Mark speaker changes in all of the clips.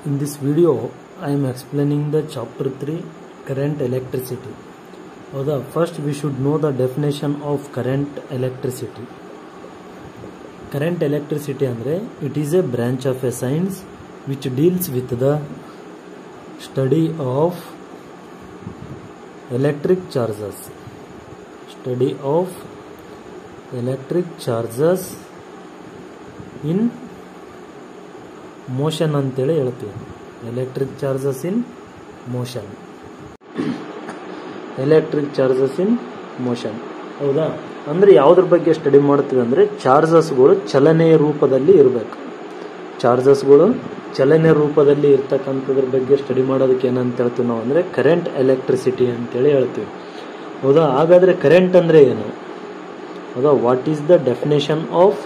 Speaker 1: In this video, I am explaining the chapter 3 current electricity. First, we should know the definition of current electricity. Current electricity andre it is a branch of a science which deals with the study of electric charges. Study of electric charges in motion ಅಂತೇಳಿ ಹೇಳ್ತೀವಿ. Electric charges in motion. Electric charges in motion ಹೌದಾ? ಅಂದರೆ ಯಾವುದ್ರ ಬಗ್ಗೆ study ಮಾಡ್ತೀವಿ ಅಂದರೆ ಚಾರ್ಜಸ್ಗಳು ಚಲನೆಯ ರೂಪದಲ್ಲಿ ಇರಬೇಕು. ಚಾರ್ಜಸ್ಗಳು ಚಲನೆಯ ರೂಪದಲ್ಲಿ ಇರ್ತಕ್ಕಂಥದ್ರ ಬಗ್ಗೆ ಸ್ಟಡಿ ಮಾಡೋದಕ್ಕೆ ಏನಂತ ಹೇಳ್ತೀವಿ ನಾವು ಅಂದರೆ ಕರೆಂಟ್ ಎಲೆಕ್ಟ್ರಿಸಿಟಿ ಅಂತೇಳಿ ಹೇಳ್ತೀವಿ. ಹೌದಾ? ಹಾಗಾದರೆ ಕರೆಂಟ್ ಅಂದರೆ ಏನು? ಹೌದಾ? What is the definition of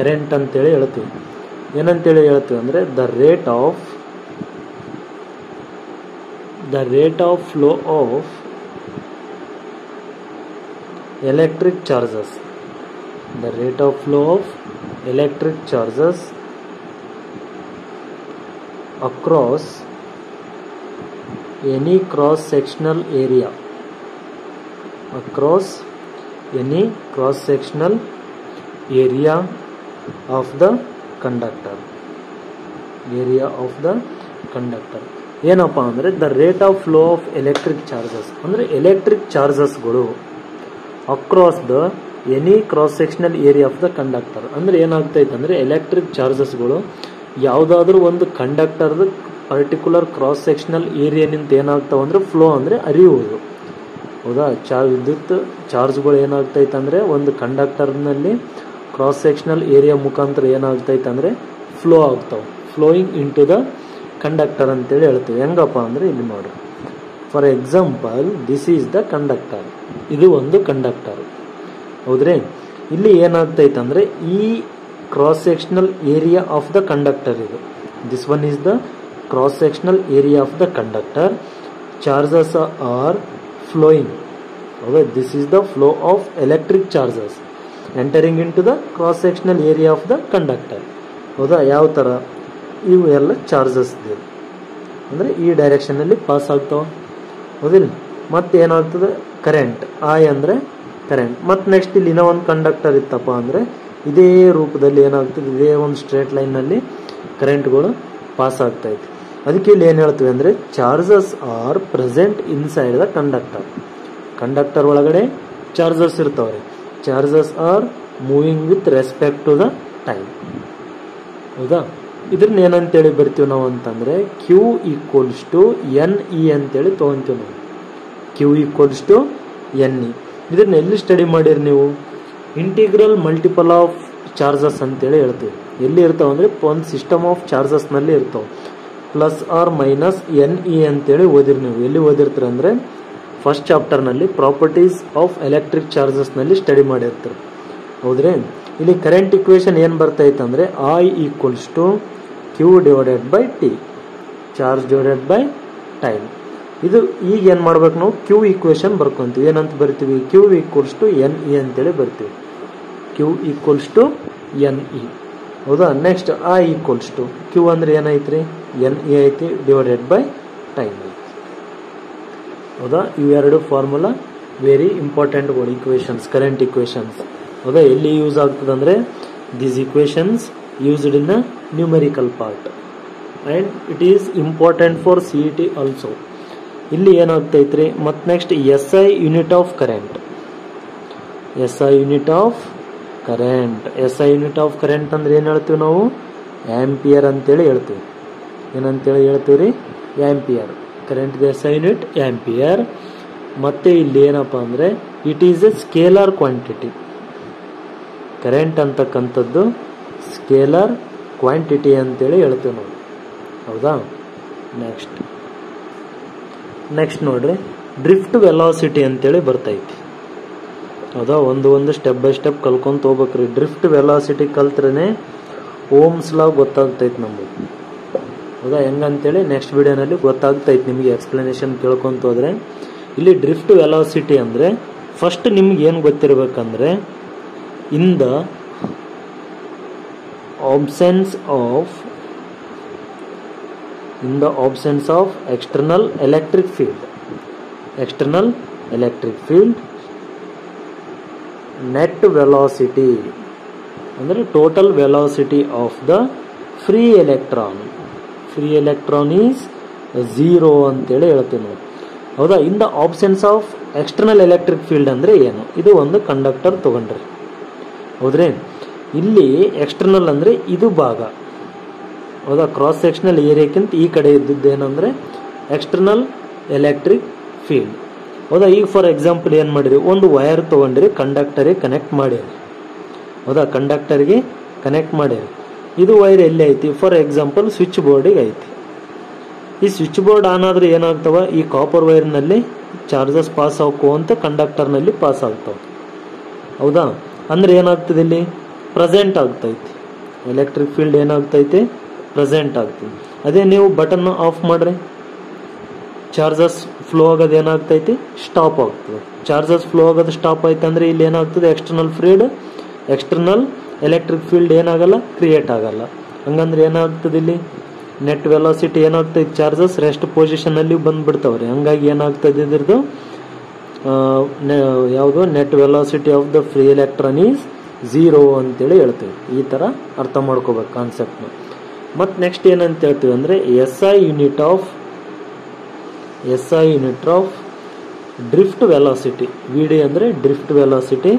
Speaker 1: current ಅಂತೇಳಿ ಹೇಳ್ತೀವಿ. ಏನಂತೇಳಿ ಹೇಳ್ತೀವಿ ಅಂದರೆ the rate of flow of electric charges. The rate of flow of electric charges across any cross-sectional area. Across any cross-sectional area of the conductor. Area of the conductor. ಏನಪ್ಪ ಅಂದರೆ the rate of flow of electric charges ಅಂದರೆ electric ಚಾರ್ಜಸ್ಗಳು across the any cross sectional area of the conductor. ಅಂದರೆ ಏನಾಗ್ತೈತೆ ಅಂದರೆ electric ಚಾರ್ಜಸ್ಗಳು ಯಾವುದಾದ್ರೂ ಒಂದು ಕಂಡಕ್ಟರ್ದು ಪರ್ಟಿಕ್ಯುಲರ್ ಕ್ರಾಸ್ ಸೆಕ್ಷನಲ್ ಏರಿಯಾನಿಂದ ಏನಾಗ್ತಾವ ಅಂದರೆ ಫ್ಲೋ ಅಂದರೆ ಹರಿಯುವುದು. ಹೌದಾ? ವಿದ್ಯುತ್ ಚಾರ್ಜ್ಗಳು ಏನಾಗ್ತೈತೆ ಅಂದರೆ ಒಂದು ಕಂಡಕ್ಟರ್ನಲ್ಲಿ ಕ್ರಾಸ್ ಸೆಕ್ಷನಲ್ ಏರಿಯಾ ಮುಖಾಂತರ ಏನಾಗ್ತೈತೆ ಅಂದರೆ ಫ್ಲೋ ಆಗ್ತಾವೆ. Flowing into the conductor ಅಂತೇಳಿ ಹೇಳ್ತೀವಿ. ಹೆಂಗಪ್ಪ ಅಂದರೆ ಇಲ್ಲಿ ನೋಡ್ರಿ, for example this is the conductor. ಇದು ಒಂದು ಕಂಡಕ್ಟರ್ ಹೌದ್ರಿ. ಇಲ್ಲಿ ಏನಾಗ್ತೈತೆ ಅಂದರೆ ಈ cross sectional area of the conductor ಇದು. This one is the cross sectional area of the conductor. Charges are flowing. ಹೌದಾ? This is the flow of electric charges entering into the cross sectional area of the conductor. ಹೌದಾ? ಯಾವ ಥರ ಇವು ಎಲ್ಲ charges ಅಂದರೆ ಈ ಡೈರೆಕ್ಷನಲ್ಲಿ pass ಆಗ್ತಾವ. ಹೌದಿಲ್ಲ? ಮತ್ತೆ ಏನಾಗ್ತದೆ ಕರೆಂಟ್. ಐ ಅಂದರೆ ಕರೆಂಟ್. ಮತ್ತು ನೆಕ್ಸ್ಟ್ ಇಲ್ಲಿ ಇನ್ನೂ ಒಂದು ಕಂಡಕ್ಟರ್ ಇತ್ತಪ್ಪ ಅಂದರೆ ಇದೇ ರೂಪದಲ್ಲಿ ಏನಾಗ್ತದೆ, ಇದೇ ಒಂದು ಸ್ಟ್ರೇಟ್ ಲೈನ್ನಲ್ಲಿ ಕರೆಂಟ್ಗಳು ಪಾಸ್ ಆಗ್ತೈತೆ. ಅದಕ್ಕೆ ಇಲ್ಲಿ ಏನು ಹೇಳ್ತೀವಿ ಅಂದರೆ charges are present inside the conductor. Conductor ಒಳಗಡೆ ಚಾರ್ಜಸ್ ಇರ್ತಾವ್ರಿ. Charges are moving with respect to the time. ಹೌದಾ? ಇದ್ರನ್ನ ಏನಂತೇಳಿ ಬರ್ತೀವಿ ನಾವು ಅಂತಂದರೆ Q equals to N E ಅಂತೇಳಿ ತೊಗೊಂತೀವಿ ನಾವು. Q equals to N E. ಇದನ್ನ ಎಲ್ಲಿ ಸ್ಟಡಿ ಮಾಡಿರಿ ನೀವು? ಇಂಟಿಗ್ರಲ್ ಮಲ್ಟಿಪಲ್ ಆಫ್ ಚಾರ್ಜಸ್ ಅಂತೇಳಿ ಹೇಳ್ತೀವಿ. ಎಲ್ಲಿ ಇರ್ತಾವೆ ಅಂದರೆ ಒಂದು ಸಿಸ್ಟಮ್ ಆಫ್ ಚಾರ್ಜಸ್ನಲ್ಲಿ ಇರ್ತಾವೆ. Plus or minus N E ಅಂತೇಳಿ ಓದಿರಿ ನೀವು. ಎಲ್ಲಿ ಓದಿರ್ತೀರ ಅಂದರೆ ಫಸ್ಟ್ ಚಾಪ್ಟರ್ನಲ್ಲಿ ಪ್ರಾಪರ್ಟೀಸ್ ಆಫ್ ಎಲೆಕ್ಟ್ರಿಕ್ ಚಾರ್ಜಸ್ನಲ್ಲಿ ಸ್ಟಡಿ ಮಾಡಿರ್ತೀರಿ. ಹೌದ್ರಿ? ಇಲ್ಲಿ ಕರೆಂಟ್ ಇಕ್ವೇಶನ್ ಏನು ಬರ್ತೈತೆ ಅಂದರೆ I equals to Q divided by T, charge divided by time. ಇದು ಈಗ ಏನು ಮಾಡ್ಬೇಕು ನಾವು? ಕ್ಯೂ ಈಕ್ವೇಶನ್ ಬರ್ಕೊಂತೀವಿ. ಏನಂತ ಬರ್ತೀವಿ? Q equals to N E ಅಂತೇಳಿ ಬರ್ತೀವಿ. Q equals to N E. ಹೌದಾ? Next I equals to Q ಅಂದ್ರೆ ಏನೈತ್ರಿ? ಎನ್ ಇ ಐತಿ ಡಿವೈಡೆಡ್ ಬೈ ಟೈಮ್ ಐತಿ. ಹೌದಾ? ಇವೆರಡು formula very important equations, current equations. ಹೌದಾ? ಎಲ್ಲಿ ಯೂಸ್ ಆಗ್ತದೆ ಅಂದರೆ these equations used in a numerical part and it is important for CET ಇ ಟಿ ಆಲ್ಸೋ. ಇಲ್ಲಿ ಏನಾಗ್ತೈತ್ರಿ? ಮತ್ತು next S I unit of current. S I unit of current. S I unit of current ಅಂದ್ರೆ ಏನು ಹೇಳ್ತೀವಿ ನಾವು? ಆಂಪಿಯರ್ ಅಂತೇಳಿ ಹೇಳ್ತೀವಿ. ಏನಂತೇಳಿ ಹೇಳ್ತೀವಿ ರೀ? Ampere. Current S I unit ampere. ಮತ್ತೆ ಇಲ್ಲಿ ಏನಪ್ಪ ಅಂದರೆ it is a scalar quantity. Current ಅಂತಕ್ಕಂಥದ್ದು ಸ್ಕೇಲಾರ್ ಕ್ವಾಂಟಿಟಿ ಅಂತೇಳಿ ಹೇಳ್ತೀವಿ ನಾವು. ಹೌದಾ? ನೆಕ್ಸ್ಟ್ ನೋಡ್ರಿ, ಡ್ರಿಫ್ಟ್ ವೆಲಾಸಿಟಿ ಅಂತೇಳಿ ಬರ್ತೈತಿ. ಹೌದಾ? ಒಂದು ಸ್ಟೆಪ್ ಬೈ ಸ್ಟೆಪ್ ಕಲ್ಕೊಂತ ಹೋಗ್ಬೇಕ್ರಿ. ಡ್ರಿಫ್ಟ್ ವೆಲಾಸಿಟಿ ಕಲ್ತ್ರೆ ಓಮ್ಸ್ ಲಾ ಗೊತ್ತಾಗ್ತೈತಿ ನಮಗೆ. ಹೌದಾ? ಹೆಂಗಂತೇಳಿ ನೆಕ್ಸ್ಟ್ ವಿಡಿಯೋನಲ್ಲಿ ಗೊತ್ತಾಗ್ತೈತಿ ನಿಮಗೆ. ಎಕ್ಸ್ಪ್ಲನೇಷನ್ ಕೇಳ್ಕೊಂತ ಹೋದ್ರೆ ಇಲ್ಲಿ ಡ್ರಿಫ್ಟ್ ವೆಲಾಸಿಟಿ ಅಂದರೆ ಫಸ್ಟ್ ನಿಮ್ಗೆ ಏನು ಗೊತ್ತಿರಬೇಕಂದ್ರೆ in the absence of in the absence of external electric field. External electric field, net velocity ಅಂದರೆ total velocity of the free electron is 0 ಅಂತೇಳಿ ಹೇಳ್ತೀವಿ ನಾವು. ಹೌದಾ? In the absence of external electric field ಅಂದರೆ ಏನು? ಇದು ಒಂದು ಕಂಡಕ್ಟರ್ ತಗೊಂಡ್ರಿ, ಹೌದ್ರಿ? ಇಲ್ಲಿ ಎಕ್ಸ್ಟರ್ನಲ್ ಅಂದರೆ ಇದು ಭಾಗ, ಹೌದಾ? ಕ್ರಾಸ್ ಸೆಕ್ಷನಲ್ ಏರಿಯಾಕ್ಕಿಂತ ಈ ಕಡೆ ಇದ್ದದ್ದು ಏನಂದರೆ ಎಕ್ಸ್ಟರ್ನಲ್ ಎಲೆಕ್ಟ್ರಿಕ್ ಫೀಲ್ಡ್, ಹೌದಾ? ಈಗ ಫಾರ್ ಎಕ್ಸಾಂಪಲ್ ಏನು ಮಾಡಿರಿ, ಒಂದು ವೈರ್ ತೊಗೊಂಡ್ರಿ, ಕಂಡಕ್ಟರಿಗೆ ಕನೆಕ್ಟ್ ಮಾಡಿರಿ, ಹೌದಾ? ಕಂಡಕ್ಟರ್ಗೆ ಕನೆಕ್ಟ್ ಮಾಡಿರಿ. ಇದು ವೈರ್ ಎಲ್ಲಿ ಐತಿ? ಫಾರ್ ಎಕ್ಸಾಂಪಲ್ ಸ್ವಿಚ್ ಬೋರ್ಡಿಗೆ ಐತಿ. ಈ ಸ್ವಿಚ್ ಬೋರ್ಡ್ ಆನ್ ಆದ್ರೆ ಏನಾಗ್ತವ? ಈ ಕಾಪರ್ ವೈರ್ನಲ್ಲಿ ಚಾರ್ಜಸ್ ಪಾಸ್ ಆಗ್ಕೋ ಅಂತ ಕಂಡಕ್ಟರ್ನಲ್ಲಿ ಪಾಸ್ ಆಗ್ತಾವ, ಹೌದಾ? ಅಂದ್ರೆ ಏನಾಗ್ತದೆ? ಇಲ್ಲಿ ಪ್ರೆಸೆಂಟ್ ಆಗ್ತೈತಿ, ಎಲೆಕ್ಟ್ರಿಕ್ ಫೀಲ್ಡ್ ಏನಾಗ್ತೈತಿ? ಪ್ರೆಸೆಂಟ್ ಆಗ್ತದೆ. ಅದೇ ನೀವು ಬಟನ್ ಆಫ್ ಮಾಡ್ರಿ, ಚಾರ್ಜಸ್ ಫ್ಲೋ ಆಗೋದು ಏನಾಗ್ತೈತಿ? ಸ್ಟಾಪ್ ಆಗ್ತದೆ. ಚಾರ್ಜಸ್ ಫ್ಲೋ ಆಗೋದು ಸ್ಟಾಪ್ ಆಯ್ತು ಅಂದ್ರೆ ಇಲ್ಲಿ ಏನಾಗ್ತದೆ? ಎಕ್ಸ್ಟರ್ನಲ್ ಎಲೆಕ್ಟ್ರಿಕ್ ಫೀಲ್ಡ್ ಏನಾಗಲ್ಲ? ಕ್ರಿಯೇಟ್ ಆಗಲ್ಲ. ಹಂಗಂದ್ರೆ ಏನಾಗ್ತದೆ? ಇಲ್ಲಿ ನೆಟ್ ವೆಲಾಸಿಟಿ ಏನಾಗ್ತೈತಿ? ಚಾರ್ಜಸ್ ರೆಸ್ಟ್ ಪೊಸಿಷನ್ ಅಲ್ಲಿ ಬಂದ್ಬಿಡ್ತಾವ್ರಿ. ಹಂಗಾಗಿ ಏನಾಗ್ತದೆ ಇದ್ರದ್ದು ಯಾವುದು? Net velocity of the free electron is 0 ಅಂತೇಳಿ ಹೇಳ್ತೀವಿ. ಈ ತರ ಅರ್ಥ ಮಾಡ್ಕೋಬೇಕು ಕಾನ್ಸೆಪ್ಟ್ನ. ಮತ್ತು ನೆಕ್ಸ್ಟ್ ಏನಂತ ಹೇಳ್ತೀವಿ ಅಂದರೆ SI unit of drift velocity. VD ಅಂದರೆ ಡ್ರಿಫ್ಟ್ ವೆಲಾಸಿಟಿ.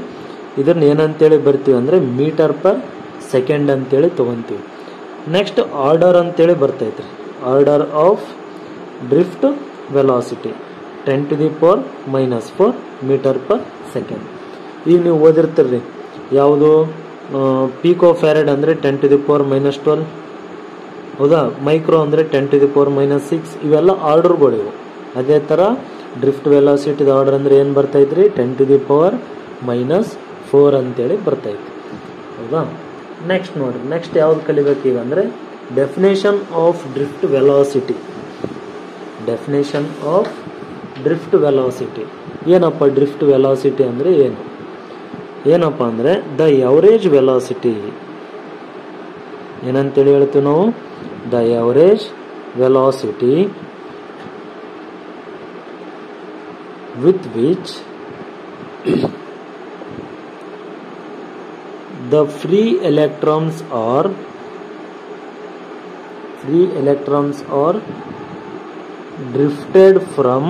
Speaker 1: ಇದನ್ನ ಏನಂತೇಳಿ ಬರ್ತೀವಿ ಅಂದರೆ ಮೀಟರ್ ಪರ್ ಸೆಕೆಂಡ್ ಅಂತೇಳಿ ತೊಗೊತೀವಿ. ನೆಕ್ಸ್ಟ್ ಆರ್ಡರ್ ಅಂತೇಳಿ ಬರ್ತೈತ್ರಿ, order of drift velocity 10⁻⁻⁴ metre per second. ಈಗ ನೀವು ಓದಿರ್ತೀರಿ ಯಾವುದು? ಪೀಕೋ ಫ್ಯಾರಡ್ ಅಂದರೆ 10⁻⁻12, ಹೌದಾ? ಮೈಕ್ರೋ ಅಂದರೆ 10⁻⁻6. ಇವೆಲ್ಲ ಆರ್ಡರ್ಗಳಿವು. ಅದೇ ಥರ ಡ್ರಿಫ್ಟ್ ವೆಲಾಸಿಟಿದ ಆರ್ಡರ್ ಅಂದರೆ ಏನು ಬರ್ತೈತ್ರಿ? 10⁻⁻⁴ ಅಂತೇಳಿ ಬರ್ತೈತಿ, ಹೌದಾ? ನೆಕ್ಸ್ಟ್ ನೋಡ್ರಿ, ನೆಕ್ಸ್ಟ್ ಯಾವ್ದು ಕಲಿಬೇಕು ಈಗ ಅಂದರೆ definition of drift velocity. Definition of drift velocity ಏನಪ್ಪ? ಡ್ರಿಫ್ಟ್ ವೆಲಾಸಿಟಿ ಅಂದರೆ ಏನಪ್ಪ ಅಂದರೆ ದ ಎವರೇಜ್ ವೆಲಾಸಿಟಿ. ಏನಂತೇಳಿ ಹೇಳ್ತೀವಿ ನಾವು? The average velocity with which the free electrons are drifted from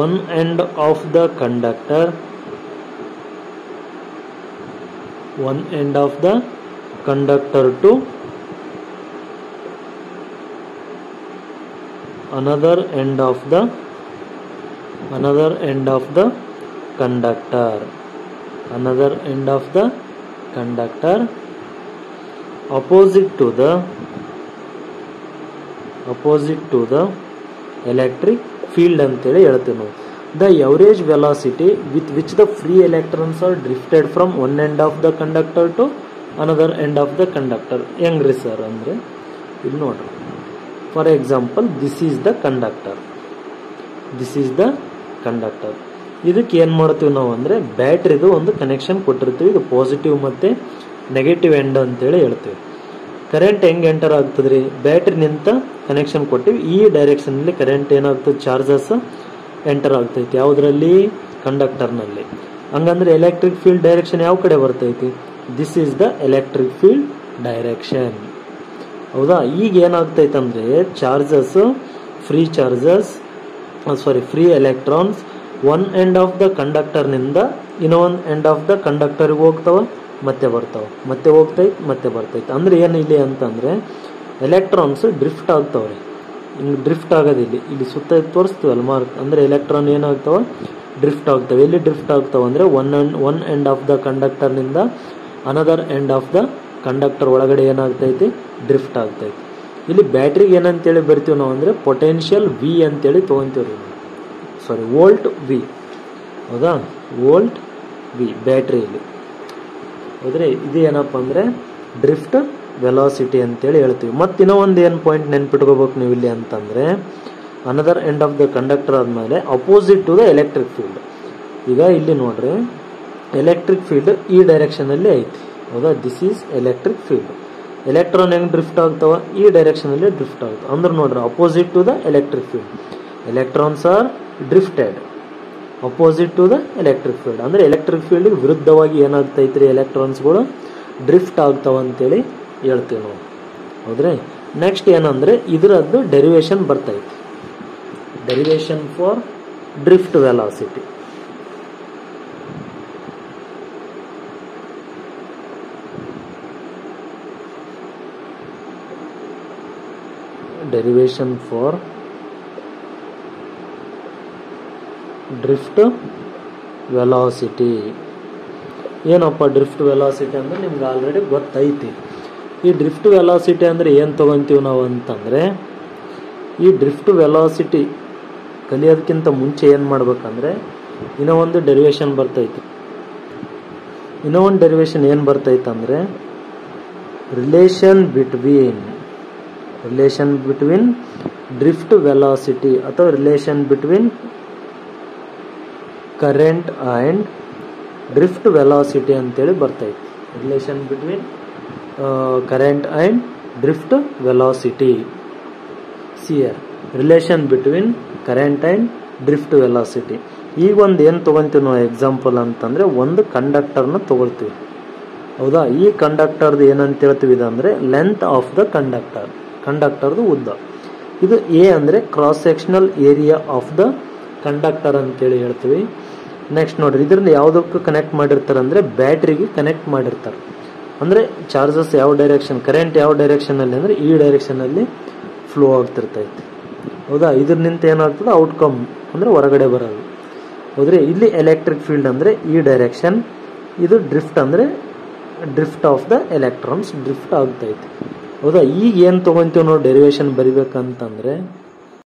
Speaker 1: one end of the conductor to another end of the conductor opposite to the electric field ಅಂತೇಳಿ ಹೇಳ್ತೀವಿ ನಾವು. The average velocity with which the free electrons are drifted from one end of the conductor to another end of the conductor. ಹೆಂಗ್ರಿ sir ಅಂದರೆ ಇಲ್ಲಿ ನೋಡ್ರಿ, for example this is the conductor. ಇದಕ್ಕೆ ಏನು ಮಾಡ್ತೀವಿ ನಾವು ಅಂದರೆ ಬ್ಯಾಟ್ರಿದು ಒಂದು ಕನೆಕ್ಷನ್ ಕೊಟ್ಟಿರ್ತೀವಿ. ಇದು ಪಾಸಿಟಿವ್ ಮತ್ತು ನೆಗೆಟಿವ್ ಎಂಡ್ ಅಂತೇಳಿ ಹೇಳ್ತೀವಿ. ಕರೆಂಟ್ ಹೆಂಗೆ ಎಂಟರ್ ಆಗ್ತದ್ರಿ? ಬ್ಯಾಟ್ರಿ ನಿಂತ ಕನೆಕ್ಷನ್ ಕೊಟ್ಟಿವಿ, ಈ ಡೈರೆಕ್ಷನಲ್ಲಿ ಕರೆಂಟ್ ಏನಾಗ್ತದೆ? ಚಾರ್ಜಸ್ ಎಂಟರ್ ಆಗ್ತೈತಿ. ಯಾವುದರಲ್ಲಿ? ಕಂಡಕ್ಟರ್ನಲ್ಲಿ. ಹಂಗಂದ್ರೆ ಎಲೆಕ್ಟ್ರಿಕ್ ಫೀಲ್ಡ್ ಡೈರೆಕ್ಷನ್ ಯಾವ ಕಡೆ ಬರ್ತೈತಿ? This is the electric field direction, ಹೌದಾ? ಈಗ ಏನಾಗ್ತೈತೆ ಅಂದರೆ free electrons one end of the ಕಂಡಕ್ಟರ್ನಿಂದ ಇನ್ನೊಂದು ಎಂಡ್ ಆಫ್ ದ ಕಂಡಕ್ಟರ್ಗೆ ಹೋಗ್ತಾವ, ಮತ್ತೆ ಬರ್ತಾವ, ಮತ್ತೆ ಹೋಗ್ತೈತೆ, ಮತ್ತೆ ಬರ್ತೈತೆ. ಅಂದ್ರೆ ಏನು ಇಲ್ಲಿ ಅಂತಂದ್ರೆ ಎಲೆಕ್ಟ್ರಾನ್ಸ್ ಡ್ರಿಫ್ಟ್ ಆಗ್ತಾವ್ರಿ. ಹಿಂಗೆ ಡ್ರಿಫ್ಟ್ ಆಗೋದಿಲ್ಲ, ಇಲ್ಲಿ ಸುತ್ತ ತೋರಿಸ್ತೀವಲ್ಲ ಮಾರ್ಕ್, ಅಂದ್ರೆ ಎಲೆಕ್ಟ್ರಾನ್ ಏನಾಗ್ತಾವ? ಡ್ರಿಫ್ಟ್ ಆಗ್ತವೆ. ಎಲ್ಲಿ ಡ್ರಿಫ್ಟ್ ಆಗ್ತಾವ ಅಂದ್ರೆ ಒನ್ ಎಂಡ್ ಆಫ್ ದ ಕಂಡಕ್ಟರ್ನಿಂದ another end of the conductor ಒಳಗಡೆ ಏನಾಗ್ತೈತಿ? ಡ್ರಿಫ್ಟ್ ಆಗ್ತೈತಿ. ಇಲ್ಲಿ ಬ್ಯಾಟ್ರಿಗೆ ಏನಂತೇಳಿ ಬರ್ತೀವಿ ನಾವು ಅಂದ್ರೆ ಪೊಟೆನ್ಷಿಯಲ್ ವಿ ಅಂತೇಳಿ ತೊಗೊಂತೀವ್ರಿ, ವೋಲ್ಟ್ ವಿ, ಹೌದಾ? ವೋಲ್ಟ್ ವಿ ಬ್ಯಾಟ್ರಿಯಲ್ಲಿ, ಹೌದ್ರಿ? ಇದು ಏನಪ್ಪ ಅಂದ್ರೆ ಡ್ರಿಫ್ಟ್ ವೆಲಾಸಿಟಿ ಅಂತೇಳಿ ಹೇಳ್ತೀವಿ. ಮತ್ತು ಇನ್ನೂ ಒಂದು ಏನು ಪಾಯಿಂಟ್ ನೆನ್ಪಿಟ್ಕೋಬೇಕು ನೀವು ಇಲ್ಲಿ ಅಂತಂದ್ರೆ, another end of the conductor ಆದ್ಮೇಲೆ opposite to the electric field. ಈಗ ಇಲ್ಲಿ ನೋಡ್ರಿ, ಎಲೆಕ್ಟ್ರಿಕ್ ಫೀಲ್ಡ್ ಈ ಡೈರೆಕ್ಷನ್ ಅಲ್ಲಿ ಐತಿ, ಹೌದಾ. This is electric field. Electron ಹೆಂಗೆ ಡ್ರಿಫ್ಟ್ ಆಗ್ತಾವ, ಈ ಡೈರೆಕ್ಷನಲ್ಲಿ ಡ್ರಿಫ್ಟ್ ಆಗ್ತಾವ. ಅಂದ್ರೆ ನೋಡ್ರಿ opposite to the electric field. Electrons are drifted opposite to the electric field. ಅಂದ್ರೆ ಎಲೆಕ್ಟ್ರಿಕ್ ಫೀಲ್ಡ್ ವಿರುದ್ಧವಾಗಿ ಏನಾಗ್ತೈತ್ರಿ, ಎಲೆಕ್ಟ್ರಾನ್ಸ್ಗಳು ಡ್ರಿಫ್ಟ್ ಆಗ್ತಾವ ಅಂತೇಳಿ ಹೇಳ್ತೀವಿ ನಾವು. ಹೌದ್ರಿ. ನೆಕ್ಸ್ಟ್ ಏನಂದ್ರೆ ಇದರದ್ದು ಡೆರಿವೇಶನ್ ಬರ್ತೈತಿ. Derivation for drift velocity. derivation for drift velocity. ಏನಪ್ಪ ಡ್ರಿಫ್ಟ್ ವೆಲಾಸಿಟಿ ಅಂದ್ರೆ ನಿಮ್ಗೆ ಆಲ್ರೆಡಿ ಗೊತ್ತೈತಿ. ಈ ಡ್ರಿಫ್ಟ್ ವೆಲಾಸಿಟಿ ಅಂದ್ರೆ ಏನು ತಗೊಂತೀವಿ ನಾವು ಅಂತಂದ್ರೆ, ಈ ಡ್ರಿಫ್ಟ್ ವೆಲಾಸಿಟಿ ಕಲಿಯೋದಕ್ಕಿಂತ ಮುಂಚೆ ಏನು ಮಾಡ್ಬೇಕಂದ್ರೆ ಇನ್ನೂ ಒಂದು ಡೆರಿವೇಶನ್ ಬರ್ತೈತಿ. ಇನ್ನೂ ಒಂದು ಡೆರಿವೇಶನ್ ಏನು ಬರ್ತೈತಂದ್ರೆ ರಿಲೇಷನ್ ಬಿಟ್ವೀನ್ ಡ್ರಿಫ್ಟ್ ವೆಲಾಸಿಟಿ ಅಥವಾ relation between current and drift velocity ಅಂತೇಳಿ ಬರ್ತೈತಿ. Relation between current and drift velocity. ಸಿಯರ್ relation between current and drift velocity. ಈಗ ಒಂದು ಏನು ತೊಗೊತೀವಿ ನಾವು ಎಕ್ಸಾಂಪಲ್ ಅಂತಂದರೆ, ಒಂದು ಕಂಡಕ್ಟರ್ನ ತೊಗೊಳ್ತೀವಿ. ಹೌದಾ. ಈ ಕಂಡಕ್ಟರ್ದು ಏನಂತ ಹೇಳ್ತೀವಿ ಅಂದರೆ ಲೆಂತ್ ಆಫ್ ದ ಕಂಡಕ್ಟರ್ದು ಉದ್ದ. ಇದು ಎ ಅಂದರೆ cross sectional area of the conductor ಅಂತೇಳಿ ಹೇಳ್ತೀವಿ. ನೆಕ್ಸ್ಟ್ ನೋಡ್ರಿ, ಇದರಲ್ಲಿ ಯಾವುದಕ್ಕೆ ಕನೆಕ್ಟ್ ಮಾಡಿರ್ತಾರೆ ಅಂದರೆ ಬ್ಯಾಟ್ರಿಗೆ ಕನೆಕ್ಟ್ ಮಾಡಿರ್ತಾರೆ. ಅಂದರೆ ಚಾರ್ಜಸ್ ಯಾವ ಡೈರೆಕ್ಷನ್, ಕರೆಂಟ್ ಯಾವ ಡೈರೆಕ್ಷನಲ್ಲಿ ಅಂದರೆ ಈ ಡೈರೆಕ್ಷನಲ್ಲಿ ಫ್ಲೋ ಆಗ್ತಿರ್ತೈತಿ. ಹೌದಾ. ಇದ್ರ ನಿಂತ ಏನಾಗ್ತದೆ ಔಟ್ಕಮ್ ಅಂದರೆ ಹೊರಗಡೆ ಬರೋದು. ಹೌದ್ರಿ. ಇಲ್ಲಿ ಎಲೆಕ್ಟ್ರಿಕ್ ಫೀಲ್ಡ್ ಅಂದರೆ ಈ ಡೈರೆಕ್ಷನ್, ಇದು ಡ್ರಿಫ್ಟ್ ಅಂದರೆ drift of the electrons drift ಆಗ್ತೈತಿ. ಹೌದಾ. ಈಗ ಏನು ತೊಗೊಂತೀವಿ ನಾವು ಡೆರಿವೇಶನ್ ಬರಿಬೇಕಂತಂದ್ರೆ